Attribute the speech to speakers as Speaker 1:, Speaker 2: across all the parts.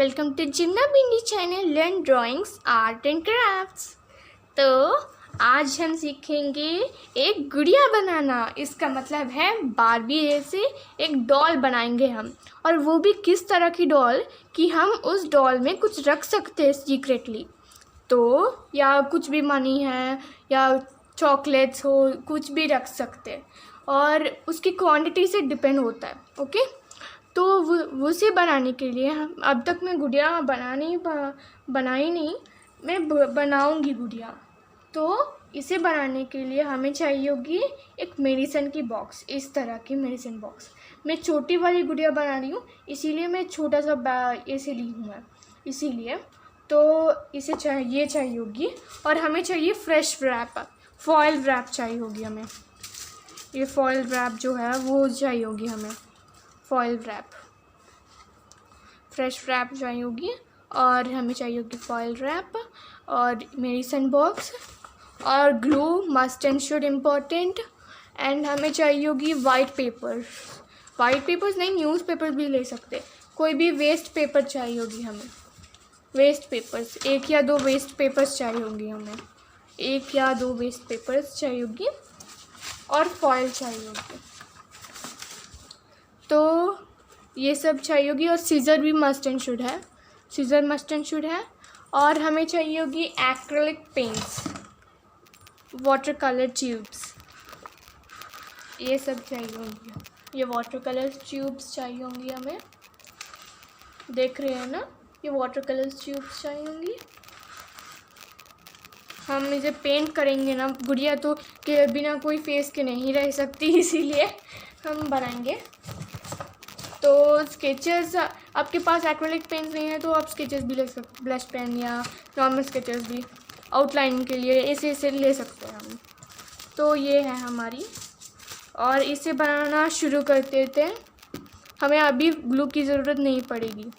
Speaker 1: Welcome to जिन्ना बिंदी channel learn drawings art and crafts. तो आज हम सीखेंगे एक गुड़िया बनाना। इसका मतलब है बारबी जैसे एक डॉल बनाएंगे हम, और वो भी किस तरह की डॉल कि हम उस डॉल में कुछ रख सकते हैं सीक्रेटली। तो या कुछ भी मनी है या चॉकलेट्स हो, कुछ भी रख सकते हैं, और उसकी क्वांटिटी से डिपेंड होता है। ओके, तो वो उसे बनाने के लिए हम अब तक मैं गुड़िया बनाई नहीं, मैं बनाऊंगी गुड़िया। तो इसे बनाने के लिए हमें चाहिए होगी एक मेडिसिन की बॉक्स, इस तरह की मेडिसिन बॉक्स। मैं छोटी वाली गुड़िया बना रही हूँ, इसीलिए मैं छोटा सा ऐसे ली हूँ मैं, इसीलिए। तो इसे चाहिए होगी, और हमें चाहिए फ्रेश रैप, फॉयल रैप चाहिए होगी हमें। ये फॉयल रैप जो है वो चाहिए होगी हमें, फॉयल रैप, फ्रेश रैप चाहिए होगी, और हमें चाहिए होगी फॉयल रैप और मेडिसिन बॉक्स और glue, must and should important. And हमें चाहिए होगी वाइट पेपर्स नहीं, न्यूज़ पेपर भी ले सकते, कोई भी वेस्ट पेपर चाहिए होगी हमें। वेस्ट पेपर्स, एक या दो वेस्ट पेपर्स चाहिए होंगी हमें, एक या दो वेस्ट पेपर्स चाहिए होगी, और फॉयल चाहिए होगी। तो ये सब चाहिए होगी, और सीज़र भी मस्ट एंड शुड है, सीज़र मस्ट एंड शुड है। और हमें चाहिए होगी acrylic paints, water colour tubes, ये सब चाहिए होंगी। ये वाटर कलर ट्यूब्स चाहिए होंगी हमें, देख रहे हैं ना, ये वाटर कलर ट्यूब्स चाहिए होंगी। हम इसे पेंट करेंगे ना गुड़िया, तो के बिना कोई फेस के नहीं रह सकती, इसीलिए हम बनाएंगे। तो स्केचेस, आपके पास एक्रेलिक पेंट्स नहीं है तो आप स्केचेस भी ले सकते, ब्लश पेन या नॉर्मल स्केचेस भी आउटलाइन के लिए ऐसे ले सकते हैं हम। तो ये है हमारी, और इसे बनाना शुरू कर देते हैं। हमें अभी ग्लू की ज़रूरत नहीं पड़ेगी।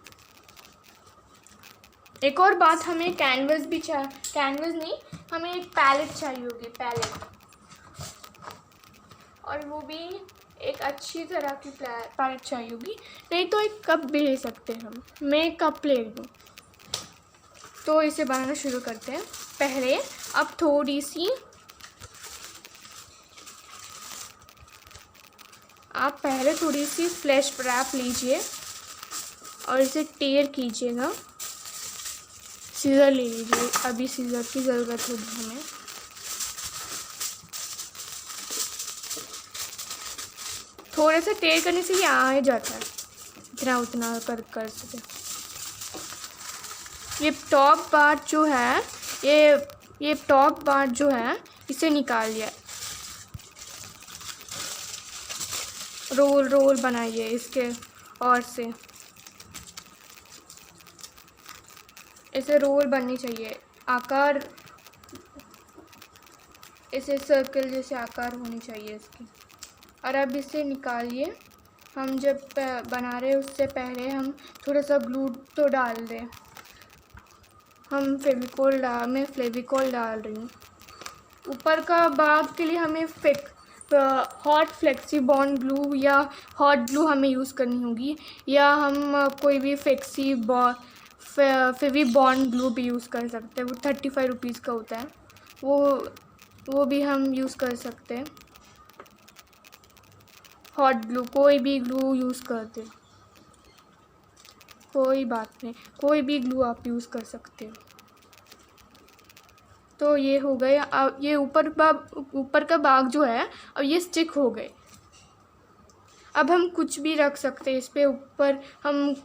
Speaker 1: एक और बात, हमें कैनवस नहीं, हमें एक पैलेट चाहिए होगी, पैलेट, और वो भी एक अच्छी तरह की पैलेट चाहिए होगी, नहीं तो एक कप भी ले सकते हैं हम। मैं एक कप ले लूँ। तो इसे बनाना शुरू करते हैं। पहले अब थोड़ी सी फ्लैश रैप लीजिए और इसे टेयर कीजिएगा। सीज़र ले लीजिए, अभी सीज़र की ज़रूरत होगी हमें। थोड़ा सा टेयर करने से ये आ जाता है, इतना उतना कर सके। ये टॉप पार्ट जो है, ये टॉप पार्ट जो है, इसे निकाल लिया। रोल बनाइए इसके, और से ऐसे रोल बननी चाहिए, आकार ऐसे सर्कल जैसे आकार होनी चाहिए इसकी। और अब इसे निकालिए। हम जब बना रहे हैं उससे पहले हम थोड़ा सा ग्लू तो डाल दें। मैं फेविकोल डाल रही हूँ। ऊपर का भाग के लिए हमें हॉट फ्लेक्सी बॉन्ड ग्लू या हॉट ग्लू हमें यूज़ करनी होगी, या हम कोई भी फेवी बॉन्ड ग्लू भी यूज़ कर सकते हैं। वो 35 रुपीज़ का होता है, वो भी हम यूज़ कर सकते हैं। हॉट ग्लू, कोई भी ग्लू यूज़ कर दे, कोई बात नहीं, कोई भी ग्लू आप यूज़ कर सकते हो। तो ये हो गए। अब ये ऊपर का भाग जो है, अब ये स्टिक हो गए। अब हम कुछ भी रख सकते हैं इस पे ऊपर। हम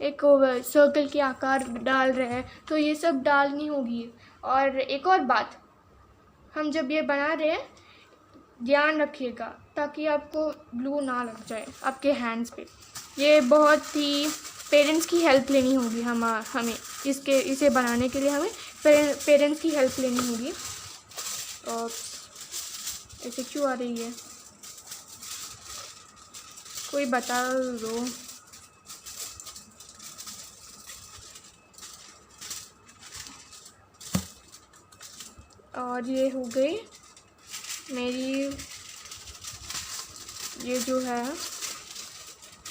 Speaker 1: एक सर्कल के आकार डाल रहे हैं, तो ये सब डालनी होगी। और एक और बात, हम जब ये बना रहे हैं ध्यान रखिएगा ताकि आपको ग्लू ना लग जाए आपके हैंड्स पे। ये बहुत ही पेरेंट्स की हेल्प लेनी होगी हमें इसे बनाने के लिए हमें पेरेंट्स की हेल्प लेनी होगी। और ऐसे क्यों आ रही है, कोई बता दो। और ये हो गई मेरी, ये जो है,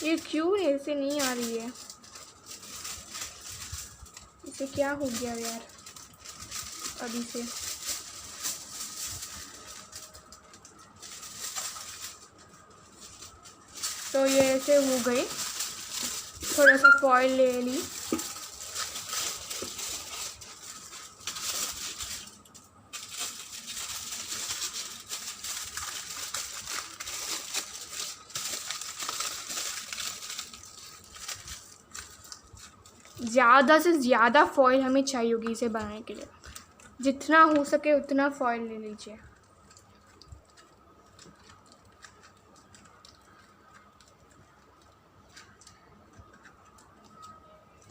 Speaker 1: ये क्यों ऐसे नहीं आ रही है। ये क्या हो गया यार अभी से। तो ये ऐसे हो गई। थोड़ा सा फॉइल ले ली। ज़्यादा से ज़्यादा फॉइल हमें चाहिए होगी इसे बनाने के लिए। जितना हो सके उतना फॉइल ले लीजिए।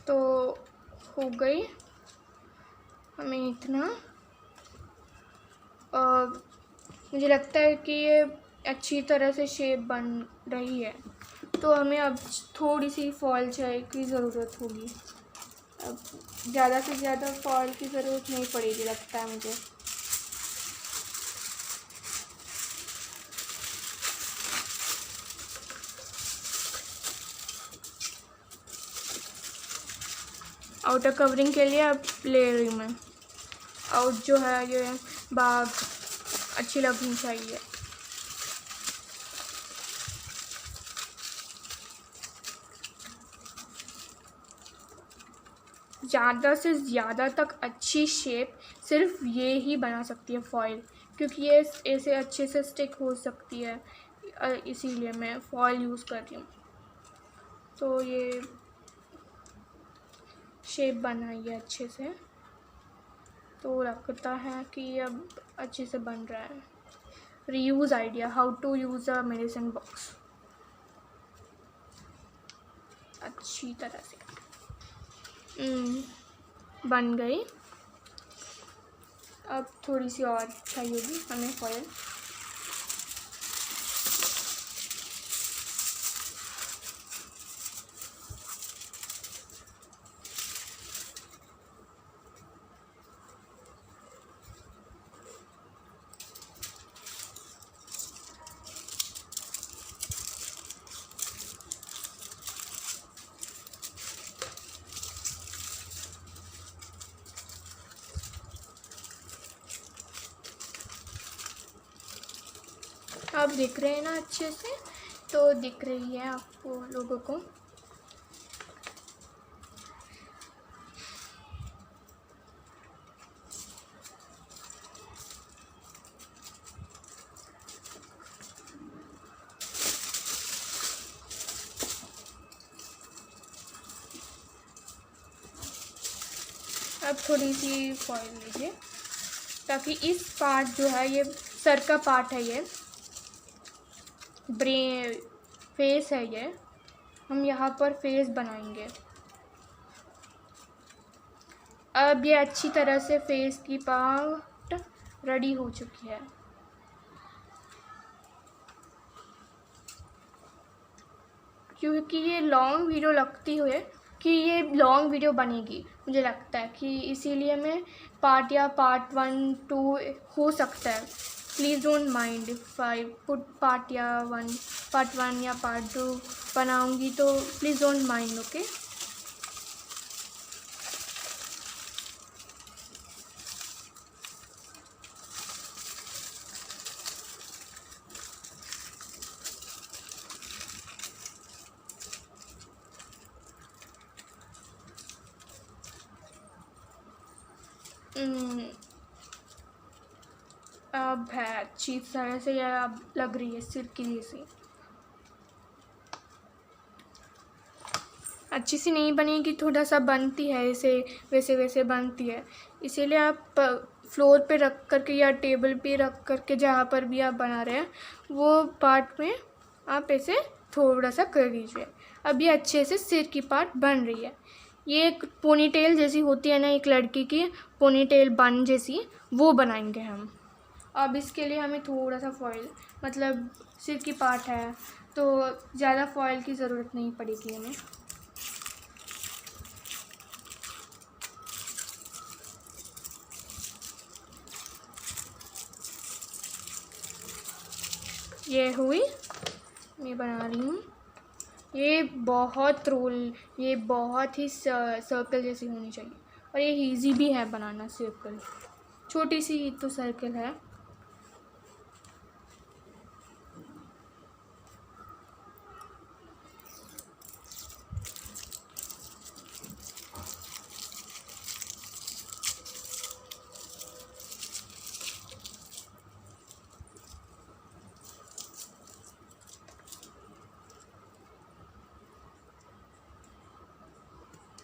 Speaker 1: तो हो गई हमें इतना। मुझे लगता है कि ये अच्छी तरह से शेप बन रही है। तो हमें अब थोड़ी सी फॉइल की ज़रूरत होगी। अब ज़्यादा से ज़्यादा फॉइल की ज़रूरत नहीं पड़ेगी लगता है मुझे। आउटर कवरिंग के लिए अब ले रही हूँ मैं। आउट जो है ये बाग अच्छी लगनी चाहिए। ज़्यादा से ज़्यादा तक अच्छी शेप सिर्फ ये ही बना सकती है फॉइल, क्योंकि ये ऐसे अच्छे से स्टिक हो सकती है। इसीलिए मैं फॉइल यूज़ कर रही हूँ। तो ये शेप बनाई है अच्छे से। तो लगता है कि अब अच्छे से बन रहा है। Reuse idea, how to use a medicine box अच्छी तरह से बन गई। अब थोड़ी सी और चाहिए होगी हमें फॉइल। अब दिख रहे हैं ना अच्छे से? तो दिख रही है आपको लोगों को। अब थोड़ी सी फॉइल लीजिए ताकि इस पार्ट जो है ये सर का पार्ट है, ये ब्रेन फेस है, ये हम यहाँ पर फेस बनाएंगे। अब ये अच्छी तरह से फेस की पार्ट रेडी हो चुकी है। क्योंकि ये लॉन्ग वीडियो लगती हुए कि ये लॉन्ग वीडियो बनेगी, मुझे लगता है कि इसीलिए मैं पार्ट 1 2 हो सकता है। Please don't mind if I put part 1 या पार्ट 2 बनाऊंगी, तो प्लीज़ डोंट माइंड, ओके। अब है अच्छी तरह से, यह अब लग रही है सिर की जैसी। अच्छी सी नहीं बनेगी, थोड़ा सा बनती है ऐसे वैसे वैसे बनती है। इसीलिए आप फ्लोर पे रख करके या टेबल पे रख करके जहाँ पर भी आप बना रहे हैं वो पार्ट में आप ऐसे थोड़ा सा कर दीजिए। अब ये अच्छे से सिर की पार्ट बन रही है। ये एक पोनीटेल जैसी होती है ना, एक लड़की की पोनीटेल बन जैसी, वो बनाएंगे हम। अब इसके लिए हमें थोड़ा सा फॉइल, मतलब सिर की पार्ट है तो ज़्यादा फॉइल की ज़रूरत नहीं पड़ेगी हमें। ये हुई, मैं बना रही हूँ। ये बहुत ही सर्कल जैसी होनी चाहिए। और ये इजी भी है बनाना सर्कल, छोटी सी तो सर्कल है।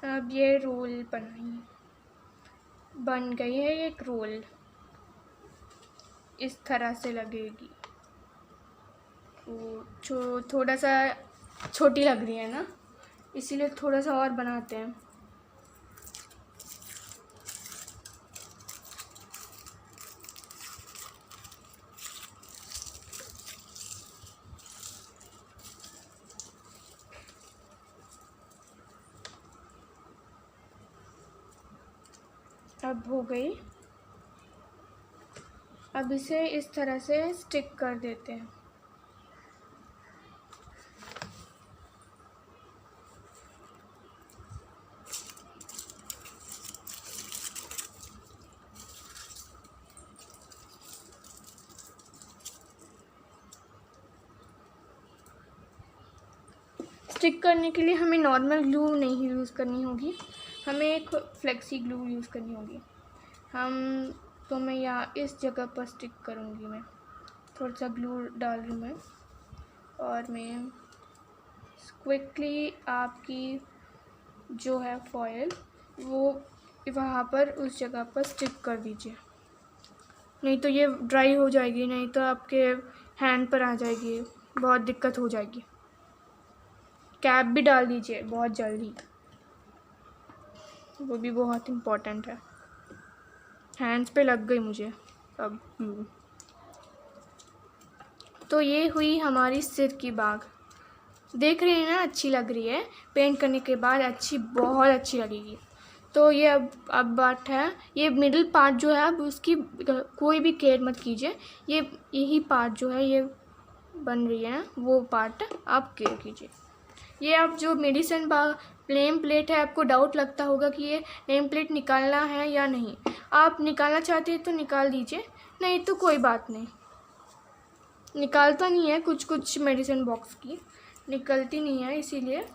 Speaker 1: अब ये रोल बन गई है एक रोल, इस तरह से लगेगी। तो थोड़ा सा छोटी लग रही है ना, इसीलिए थोड़ा सा और बनाते हैं। अब हो गई। अब इसे इस तरह से स्टिक कर देते हैं। स्टिक करने के लिए हमें नॉर्मल ग्लू नहीं यूज़ करनी होगी, हमें एक फ्लेक्सी ग्लू यूज़ करनी होगी। मैं यहाँ इस जगह पर स्टिक करूँगी। मैं थोड़ा सा ग्लू डाल रही हूँ मैं, और मैं क्विकली आपकी जो है फॉयल वो वहाँ पर उस जगह पर स्टिक कर दीजिए, नहीं तो ये ड्राई हो जाएगी, नहीं तो आपके हैंड पर आ जाएगी, बहुत दिक्कत हो जाएगी। कैप भी डाल दीजिए बहुत जल्दी, वो भी बहुत इम्पोर्टेंट है। हैंड्स पे लग गई मुझे अब। तो ये हुई हमारी सिर की बाग, देख रहे हैं ना, अच्छी लग रही है। पेंट करने के बाद बहुत अच्छी लगेगी। तो ये अब बात है, ये मिडिल पार्ट जो है अब उसकी कोई भी केयर मत कीजिए, यही पार्ट जो है ये बन रही है ना, वो पार्ट आप केयर कीजिए। ये आप जो मेडिसिन नेम प्लेट है, आपको डाउट लगता होगा कि ये नेम प्लेट निकालना है या नहीं। आप निकालना चाहते हैं तो निकाल दीजिए, नहीं तो कोई बात नहीं। निकालता नहीं है, कुछ मेडिसिन बॉक्स की निकलती नहीं है, इसीलिए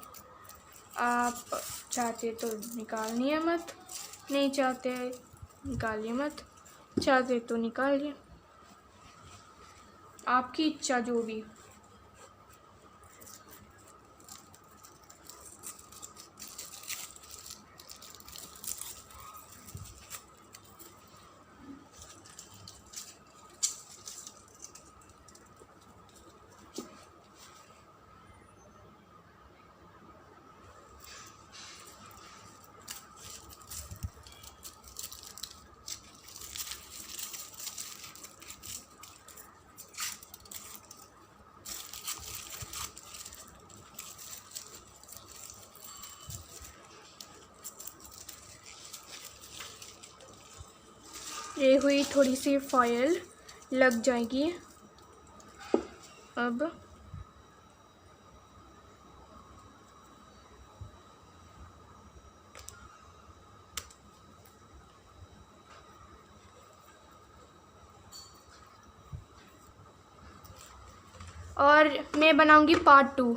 Speaker 1: आप चाहते तो निकालिए मत, नहीं चाहते निकालिए मत, चाहते तो निकालिए, आपकी इच्छा जो भी। ये हुई थोड़ी सी फॉयल, लग जाएगी अब। और मैं बनाऊंगी पार्ट 2।